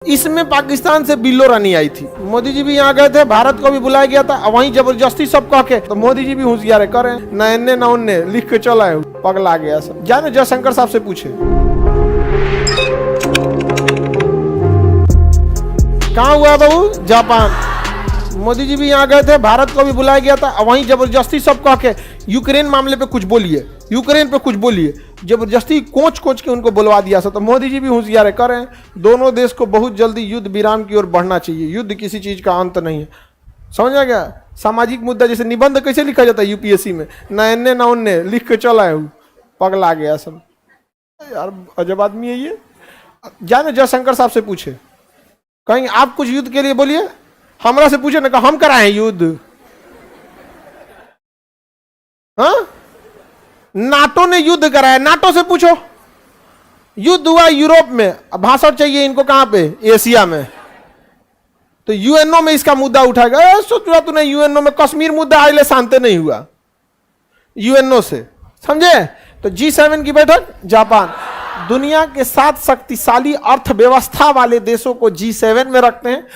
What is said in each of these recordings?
इसमें पाकिस्तान से बिल्लो रानी आई थी। मोदी जी भी यहाँ गए थे, भारत को भी बुलाया गया था, वहीं जबरदस्ती सब कह के तो मोदी जी भी होशियार करें न इन्ने न उन्ने लिख के चला है, पगला गया सब। जाने जयशंकर साहब से पूछे कहाँ हुआ बाबू, जापान। मोदी जी भी यहाँ गए थे, भारत को भी बुलाया गया था, वहीं जबरदस्ती सब कह के यूक्रेन मामले पे कुछ बोलिए, यूक्रेन पे कुछ बोलिए, जबरदस्ती कोच के उनको बुलवा दिया। तो मोदी जी भी होशियार करें, दोनों देश को बहुत जल्दी युद्ध विराम की ओर बढ़ना चाहिए। युद्ध किसी चीज का अंत नहीं है, समझा गया। सामाजिक मुद्दा जैसे निबंध कैसे लिखा जाता है यूपीएससी में, न इन्ने न उन्ने लिख के चला है, पगला गया सब। यार अजब आदमी है ये। जाने जयशंकर साहब से पूछे, कहेंगे आप कुछ युद्ध के लिए बोलिए, हमरा से पूछे ना, हम कराए युद्ध। हाँ, नाटो ने युद्ध कराया, नाटो से पूछो। युद्ध हुआ यूरोप में, अब भाषण चाहिए इनको कहां पे, एशिया में, तो यूएनओ में इसका मुद्दा उठाएगा। सोच रहा तूने यूएनओ में कश्मीर मुद्दा आइले शांति नहीं हुआ यूएनओ से, समझे। तो G7 की बैठक, जापान दुनिया के 7 शक्तिशाली अर्थव्यवस्था वाले देशों को G7 में रखते हैं,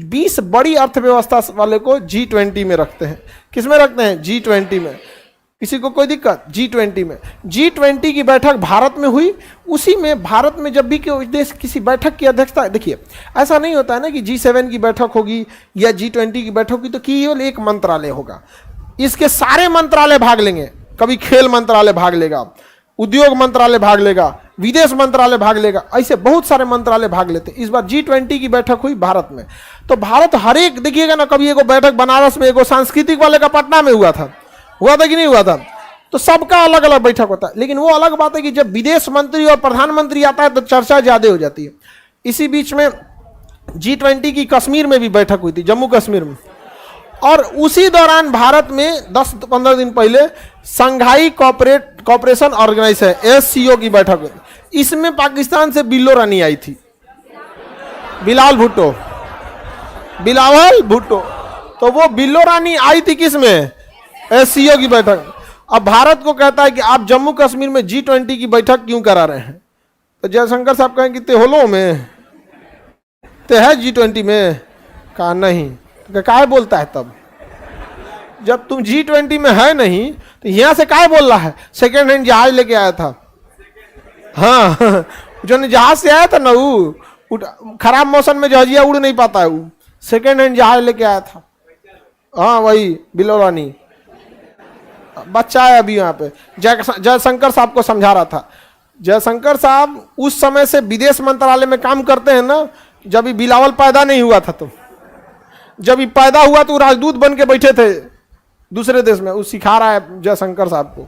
20 बड़ी अर्थव्यवस्था वाले को G20 में रखते हैं। किस में रखते हैं, G20 में। किसी को कोई दिक्कत, G20 में। G20 की बैठक भारत में हुई, उसी में भारत में जब भी कोई देश किसी बैठक की अध्यक्षता, देखिए ऐसा नहीं होता है ना कि G7 की बैठक होगी या G20 की बैठक होगी तो केवल एक मंत्रालय होगा, इसके सारे मंत्रालय भाग लेंगे। कभी खेल मंत्रालय भाग लेगा, उद्योग मंत्रालय भाग लेगा, विदेश मंत्रालय भाग लेगा, ऐसे बहुत सारे मंत्रालय भाग लेते। इस बार G20 की बैठक हुई भारत में, तो भारत हर एक, देखिएगा ना, कभी एगो बैठक बनारस में, एगो सांस्कृतिक वाले का पटना में हुआ था कि नहीं हुआ था, तो सबका अलग अलग बैठक होता है। लेकिन वो अलग बात है कि जब विदेश मंत्री और प्रधानमंत्री आता है तो चर्चा ज्यादा हो जाती है। इसी बीच में G20 की कश्मीर में भी बैठक हुई थी, जम्मू कश्मीर में, और उसी दौरान भारत में 10-15 दिन पहले संघाई कॉपरेशन ऑर्गेनाइजेशन SCO की बैठक हुई। इसमें पाकिस्तान से बिल्लो रानी आई थी, बिलावल भुट्टो। तो वो बिल्लो रानी आई थी किसमें, SCO की बैठक। अब भारत को कहता है कि आप जम्मू कश्मीर में G20 की बैठक क्यों करा रहे हैं, तो जयशंकर साहब कहें कि ते होलो में ते है G20 में, कहा नहीं, तो काहे बोलता है तब, जब तुम G20 में है नहीं तो यहां से काहे बोल रहा है। सेकेंड हैंड जहाज लेके आया था, हाँ जो जहाज से आया था ना, वो खराब मौसम में जहाजिया उड़ नहीं पाता है, वो सेकेंड हैंड जहाज लेके आया था। हाँ वही बिल्लो रानी, बच्चा है अभी यहाँ पे। जयशंकर साहब को समझा रहा था। जयशंकर साहब उस समय से विदेश मंत्रालय में काम करते हैं ना, जब ये बिलावल पैदा नहीं हुआ था, तो जब ये पैदा हुआ तो राजदूत बन के बैठे थे दूसरे देश में, वो सिखा रहा है जयशंकर साहब को।